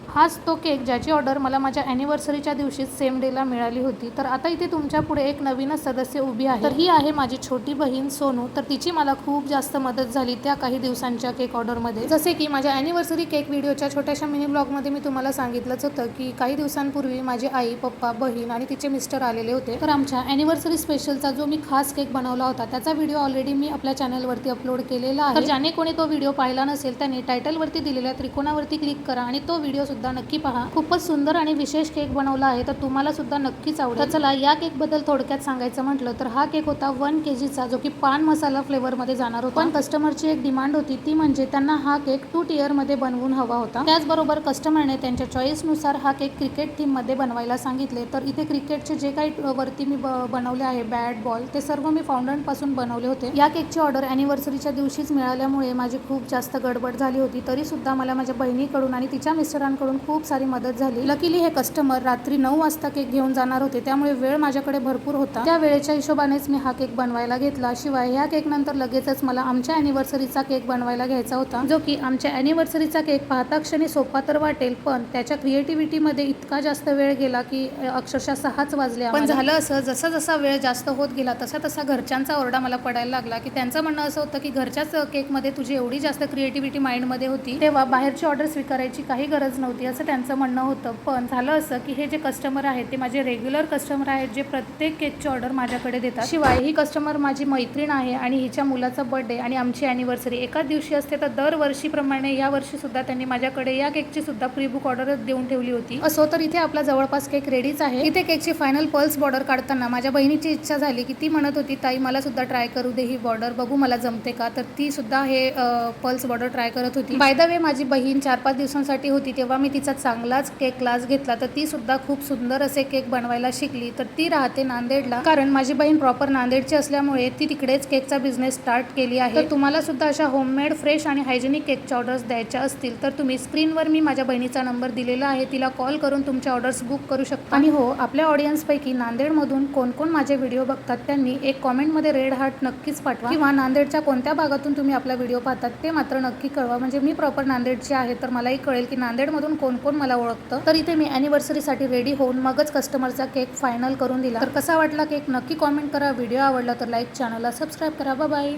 हाच तो केक ज्याची ऑर्डर मला माझ्या ॲनिव्हर्सरीच्या दिवशीच सेम डेला मिळाली होती। तर आता इथे तुमच्या पुढे एक नवीनच सदस्य उभी आहे। तर ही आहे माझी छोटी बहीण सोनू। तर तिची मला खूप जास्त मदत झाली त्या काही दिवसांच्या केक ऑर्डरमध्ये। जसे की माझ्या ॲनिव्हर्सरी केक व्हिडिओच्या छोट्याशा मिनी ब्लॉगमध्ये मी तुम्हाला सांगितलंच होतं की काही दिवसांपूर्वी माझी आई, पप्पा, बहीण आणि तिचे मिस्टर आलेले होते। तर आमच्या ॲनिव्हर्सरी स्पेशलचा जो मी खास केक बनवला होता त्याचा व्हिडिओ ऑलरेडी मी आपल्या चॅनलवरती अपलोड केलेला आहे। तर ज्याने कोणी तो व्हिडिओ पाहिला नसेल त्यांनी टायटलवरती दिलेल्या त्रिकोणावरती क्लिक करा आणि तो व्हिडिओ सुद्धा नक्की पहा। खूपच सुंदर आणि विशेष केक बनवला आहे, तर तुम्हाला सुद्धा नक्कीच आवडेल। तर चला या केक बद्दल थोडक्यात सांगायचं म्हटलं तर हा केक होता 1 kg जो की पान मसाला फ्लेवर मध्ये जाणार होता। पण कस्टमरची एक डिमांड होती ती म्हणजे त्यांना हा केक 2 tier मध्ये बनवून हवा होता। त्याचबरोबर कस्टमरने त्यांच्या चॉईस नुसार हा केक क्रिकेट थीम मध्ये बनवायला सांगितले। तर इथे क्रिकेटचे जे काही वरती मी बनवले आहे बॅट बॉल ते सर्व मी फाउंडंट पासून बनवले होते। या केकची ऑर्डर ॲनिव्हर्सरीच्या दिवशीच मिळाल्यामुळे माझी खूप जास्त गडबड झाली होती, तरी सुद्धा मला माझ्या बहिणीकडून आणि तिच्या मिस्टरांकडून खूप सारी मदत झाली। लकीली हे कस्टमर रात्री 9 वाजता केक घेऊन जाणार होते, त्यामुळे वेळ माझ्याकडे भरपूर होता। त्या वेळेच्या हिशोबानेच मी हा केक बनवायला घेतला। शिवाय ह्या केक नंतर लगेचच मला आमच्या ॲनिव्हर्सरीचा केक बनवायला घ्यायचा होता, जो की आमच्या ॲनिव्हर्सरीचा केक पाहता क्षणी सोपा तर वाटेल, पण त्याच्या क्रिएटिव्हिटी मध्ये इतका जास्त वेळ गेला की अक्षरशः 6च वाजले। पण झालं असं, जसा जसा वेळ जास्त होत गेला तसा तसा घरच्यांचा ओरडा मला पडायला लागला की त्यांचं म्हणणं असं होतं की घरच्याच केकमध्ये तुझी एवढी जास्त क्रिएटिव्हिटी माइंडमध्ये होती तेव्हा बाहेरची ऑर्डर स्वीकारायची काही गरज नव्हती, असं त्यांचं म्हणणं होतं। पण झालं असं की हे जे कस्टमर आहेत ते माझे रेग्युलर कस्टमर आहेत, जे प्रत्येक केकची ऑर्डर माझ्याकडे देतात। शिवाय ही कस्टमर माझी मैत्रीण आहे आणि हिच्या मुलाचा बर्थडे आणि आमची ॲनिव्हर्सरी एकाच दिवशी असते, तर दरवर्षीप्रमाणे या वर्षी सुद्धा त्यांनी माझ्याकडे या केकची सुद्धा प्री बुक ऑर्डरच देऊन ठेवली होती। असो तर इथे आपला जवळपास केक रेडीच आहे। इथे केकची फायनल पल्स बॉर्डर काढताना माझ्या बहिणीची इच्छा झाली की ती म्हणत होती ताई मला सुद्धा ट्राय करू दे ही बॉर्डर, बघू मला जमते का। तर ती सुद्धा हे पल्स बॉर्डर ट्राय करत होती। बाय द वे माझी बहीण 4-5 दिवसांसाठी होती तेव्हा मी तिचा चांगलाच केक क्लास घेतला, तर ती सुद्धा खूप सुंदर असे केक बनवायला शिकली। तर ती राहते नांदेडला, कारण माझी बहीण प्रॉपर नांदेडची असल्यामुळे ती तिकडेच केकचा बिझनेस स्टार्ट केली आहे। तर तुम्हाला सुद्धा अशा होममेड फ्रेश आणि हायजेनिक केकच्या ऑर्डर्स द्यायच्या असतील तर तुम्ही स्क्रीनवर मी माझ्या बहिणीचा नंबर दिलेला आहे, तिला कॉल करून तुमच्या ऑर्डर्स बुक करू शकता। आणि हो, आपल्या ऑडियन्सपैकी नांदेडमधून कोण कोण माझे व्हिडिओ बघतात त्यांनी एक कॉमेंटमध्ये रेड हार्ट नक्कीच पाठवा, किंवा नांदेडच्या कोणत्या भागातून तुम्ही आपला व्हिडिओ पाहतात ते मात्र नक्की कळवा, म्हणजे मी प्रॉपर नांदेडची आहे तर मलाही कळेल की नांदेडमधून कोण कोण मला ओळखतं। तर इथे मी ॲनिव्हर्सरीसाठी रेडी होऊन मगच कस्टमरचा केक फायनल करून दिला। तर कसा वाटला केक नक्की कॉमेंट करा। व्हिडिओ आवडला तर लाईक, चॅनलला सबस्क्राईब करा। Bye bye.